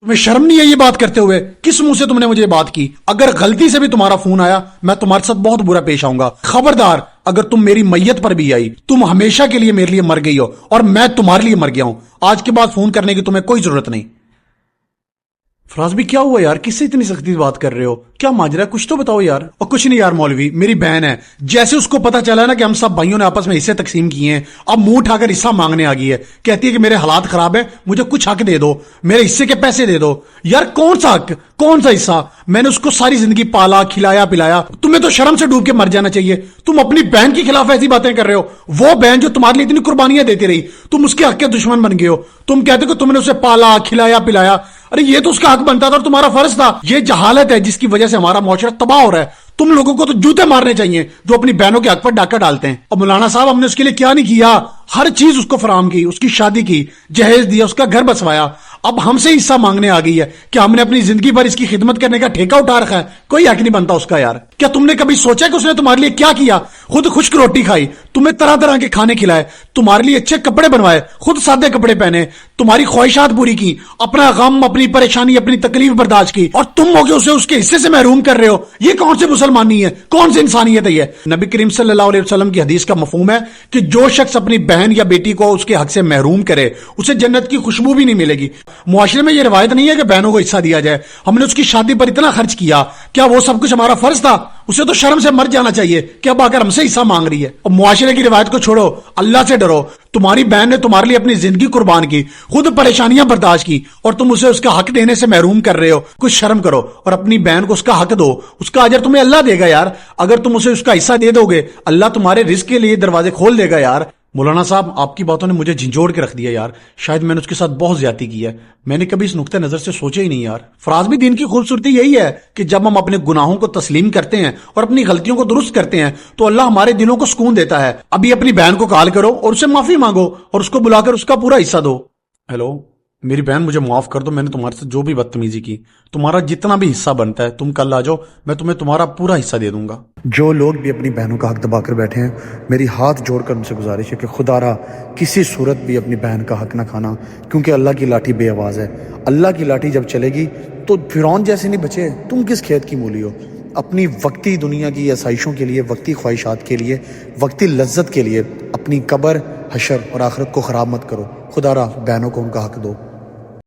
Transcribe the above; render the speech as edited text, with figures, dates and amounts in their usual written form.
تمہیں شرم نہیں ہے یہ بات کرتے ہوئے؟ کس منہ سے تم نے مجھے بات کی؟ اگر غلطی سے بھی تمہارا فون آیا میں تمہارے ساتھ بہت برا پیش آؤں گا، خبردار۔ اگر تم میری میت پر بھی آئی، تم ہمیشہ کے لیے میرے لیے مر گئی ہو اور میں تمہارے لیے مر گیا ہوں۔ آج کے بعد فون کرنے کی تمہیں کوئی ضرورت نہیں۔ فراز بھی کیا ہوا یار؟ کس سے اتنی سختی بات کر رہے ہو؟ کیا ماجرا ہے؟ کچھ تو بتاؤ یار۔ اور کچھ نہیں یار مولوی، میری بہن ہے، جیسے اس کو پتا چلا نا کہ ہم سب بھائیوں نے آپس میں حصے تقسیم کیے ہیں، اب منہ اٹھا کر حصہ مانگنے آ گئی ہے۔ کہتی ہے کہ میرے حالات خراب ہیں، مجھے کچھ حق دے دو، میرے حصے کے پیسے دے دو۔ یار کون سا حق، کون سا حصہ؟ میں نے اس کو ساری زندگی پالا کھلایا پلایا، تمہیں تو شرم سے ڈوب کے مر جانا چاہیے۔ تم اپنی بہن کے خلاف ایسی باتیں کر رہے ہو، وہ بہن جو تمہارے لیے اتنی قربانیاں دیتی رہی، تم اس کے حق کے دشمن بن گئے ہو۔ تم کہتے ہو کہ تم نے اسے پالا کھلایا پلایا، ارے یہ تو اس کا حق بنتا تھا اور تمہارا فرض تھا۔ یہ جہالت ہے جس کی وجہ سے ہمارا معاشرہ تباہ ہو رہا ہے۔ تم لوگوں کو تو جوتے مارنے چاہیے جو اپنی بہنوں کے حق پر ڈاکہ ڈالتے ہیں۔ اور مولانا صاحب ہم نے اس کے لیے کیا نہیں کیا، ہر چیز اس کو فراہم کی، اس کی شادی کی، جہیز دیا، اس کا گھر بسوایا۔ اب ہم سے حصہ مانگنے آ گئی ہے کہ ہم نے اپنی زندگی بھر اس کی خدمت کرنے کا ٹھیکہ اٹھا رکھا ہے، کوئی حق نہیں بنتا اس کا یار۔ کیا تم نے کبھی سوچا کہ اس نے تمہارے لیے کیا کیا؟ خود خشک روٹی کھائی، تمہیں طرح طرح کے کھانے کھلائے، تمہارے لیے اچھے کپڑے بنوائے، خود سادے کپڑے پہنے، تمہاری خواہشات پوری کی، اپنا غم، اپنی پریشانی، اپنی تکلیف برداشت کی، اور تم ہو کے اسے اس کے حصے سے محروم کر رہے ہو۔ یہ کون سی مسلمانی ہے؟ کون سی انسانیت ہے یہ؟ نبی کریم صلی اللہ علیہ وسلم کی حدیث کا مفہوم ہے کہ جو شخص اپنی بہن یا بیٹی کو اس کے حق سے محروم کرے اسے جنت کی خوشبو بھی نہیں ملے گی۔ معاشرے میں یہ روایت نہیں ہے کہ بہنوں کو حصہ دیا جائے۔ ہم نے اس کی شادی پر اتنا خرچ کیا، کیا وہ سب کچھ ہمارا فرض تھا؟ اسے تو شرم سے مر جانا چاہیے کہ اب آ کر ہم سے حصہ مانگ رہی ہے۔ اور معاشرے کی روایت کو چھوڑو، اللہ سے ڈرو۔ تمہاری بہن نے تمہارے لیے اپنی زندگی قربان کی، خود پریشانیاں برداشت کی، اور تم اسے اس کا حق دینے سے محروم کر رہے ہو۔ کچھ شرم کرو اور اپنی بہن کو اس کا حق دو، اس کا اجر تمہیں اللہ دے گا یار۔ اگر تم اسے اس کا حصہ دے دو گے، اللہ تمہارے رزق کے لیے دروازے کھول دے گا یار۔ مولانا صاحب آپ کی باتوں نے مجھے جھنجھوڑ کے رکھ دیا یار، شاید میں نے اس کے ساتھ بہت زیادتی کی ہے، میں نے کبھی اس نقطہ نظر سے سوچا ہی نہیں یار۔ فراز بھی دین کی خوبصورتی یہی ہے کہ جب ہم اپنے گناہوں کو تسلیم کرتے ہیں اور اپنی غلطیوں کو درست کرتے ہیں تو اللہ ہمارے دلوں کو سکون دیتا ہے۔ ابھی اپنی بہن کو کال کرو اور اسے معافی مانگو اور اس کو بلا کر اس کا پورا حصہ دو۔ ہیلو میری بہن، مجھے معاف کر دو، میں نے تمہارے ساتھ جو بھی بدتمیزی کی، تمہارا جتنا بھی حصہ بنتا ہے تم کل آ جاؤ، میں تمہیں تمہارا پورا حصہ دے دوں گا۔ جو لوگ بھی اپنی بہنوں کا حق دبا کر بیٹھے ہیں، میری ہاتھ جوڑ کر ان سے گزارش ہے کہ خدا را کسی صورت بھی اپنی بہن کا حق نہ کھانا، کیونکہ اللہ کی لاٹھی بے آواز ہے۔ اللہ کی لاٹھی جب چلے گی تو فرعون جیسے نہیں بچے۔ تم کس کھیت کی مولی ہو؟ اپنی وقتی دنیا کی آسائشوں کے لیے، وقتی خواہشات کے لیے، وقتی لذت کے لیے اپنی قبر، حشر اور آخرت کو خراب مت کرو۔ خدا را بہنوں کو ان کا حق دو۔